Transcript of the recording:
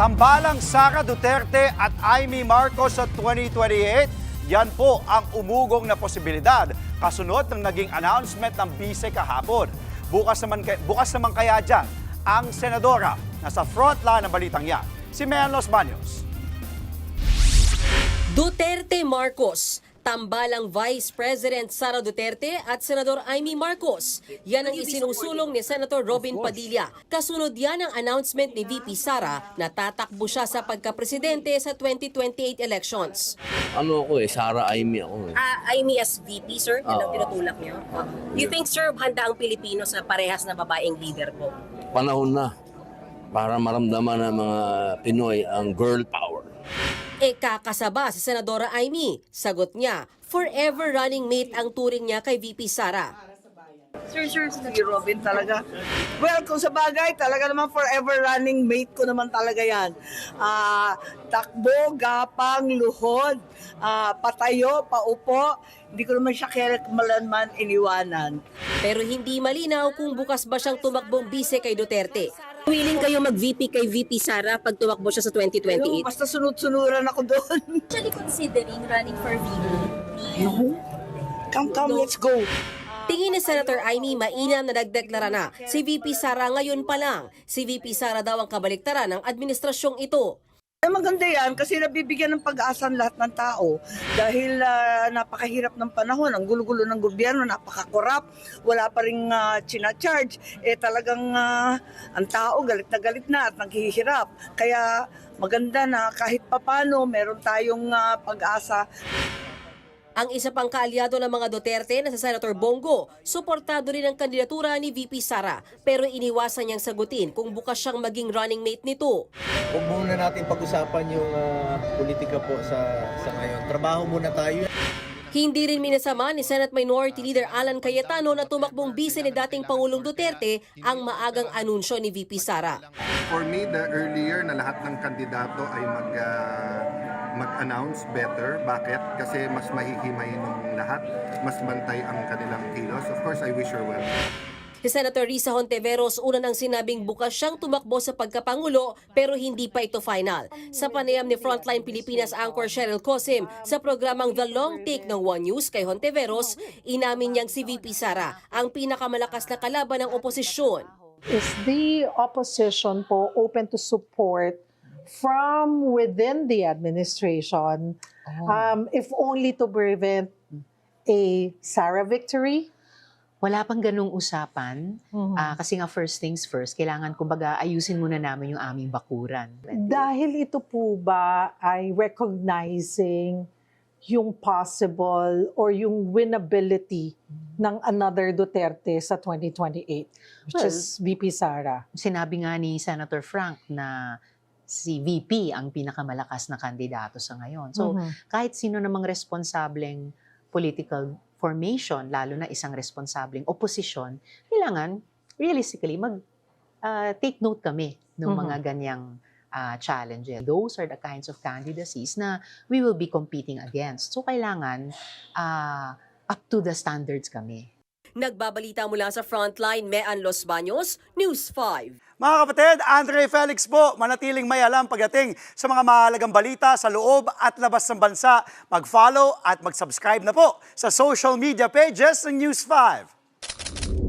Tambalang Sara Duterte at Amy Marcos sa 2028, yan po ang umugong na posibilidad kasunod ng naging announcement ng bise kahapon. Bukas naman kaya dyan ang senadora na sa frontline ng balitang yan, si Mean Los Baños. Duterte Marcos, tambalang Vice President Sara Duterte at Senador Amy Marcos. Yan ang isinusulong ni Senator Robin Padilla. Kasunod yan ang announcement ni VP Sara na tatakbo siya sa pagkapresidente sa 2028 elections. Ano ako Sara Amy ako Amy as VP, sir, yan ang tinutulak niyo. Do you think, sir, handa ang Pilipino sa parehas na babaeng leader po? Panahon na para maramdaman ng mga Pinoy ang girl power. Kakasaba si Senadora Amy. Sagot niya, forever running mate ang turing niya kay VP Sara. Sir, si Robin talaga. Well, kung sa bagay, talaga naman forever running mate ko naman talaga yan. Takbo, gapang, luhod, patayo, paupo. Hindi ko naman siya kailanman iniwanan. Pero hindi malinaw kung bukas ba siyang tumakbong bise kay Duterte. Willing kayo mag-VP kay VP Sara pag tumakbo siya sa 2028? Basta sunod-sunuran ako doon. Actually considering running for VP. Come, let's go. Tingin ni Senator Amy, mainam na nagdeklara na si VP Sara ngayon pa lang. Si VP Sara daw ang kabaliktaran ng administrasyong ito. Maganda yan kasi nabibigyan ng pag-asa ang lahat ng tao dahil napakahirap ng panahon, ang gulo-gulo ng gobyerno, napaka-corrupt, wala pa rin charge talagang ang tao galit na at naghihirap. Kaya maganda na kahit papano meron tayong pag-asa. Ang isa pang kaalyado ng mga Duterte na si Senator Bongo, suportado rin ang kandidatura ni VP Sara pero iniwasan niyang sagutin kung bukas siyang maging running mate nito. Huwag muna natin pag-usapan yung politika po sa ngayon. Trabaho muna tayo. Hindi rin minasama ni Senate Minority Leader Alan Cayetano na tumakbong bise ni dating Pangulong Duterte ang maagang anunsyo ni VP Sara. For me, the earlier na lahat ng kandidato ay mag-announce better. Bakit? Kasi mas mahihimay ng lahat, mas bantay ang kanilang kilos. Of course, I wish her well. Si Senator Risa Hontiveros una nang sinabing bukas siyang tumakbo sa pagkapangulo pero hindi pa ito final. Sa panayam ni Frontline Pilipinas anchor Cheryl Cosim sa programang The Long Take ng One News kay Hontiveros, inamin niyang si VP Sara ang pinakamalakas na kalaban ng oposisyon. Is the opposition po open to support from within the administration if only to prevent a Sara victory? Wala pang ganung usapan. Kasi nga first things first, kailangan kumbaga ayusin muna namin yung aming bakuran. Dahil ito po ba ay recognizing yung possible or yung winnability ng another Duterte sa 2028, which is VP Sara? Sinabi nga ni Senator Frank na si VP ang pinakamalakas na kandidato sa ngayon. So kahit sino namang responsableng political formation, lalo na isang responsableng oposisyon, kailangan realistically take note kami ng mga ganyang challenges. Those are the kinds of candidacies na we will be competing against. So kailangan up to the standards kami. Nagbabalita mula sa Frontline, Mean Los Baños, News 5. Mga kapatid, Andre Felix po, manatiling may alam pagdating sa mga mahalagang balita sa loob at labas ng bansa. Mag-follow at mag-subscribe na po sa social media pages ng News 5.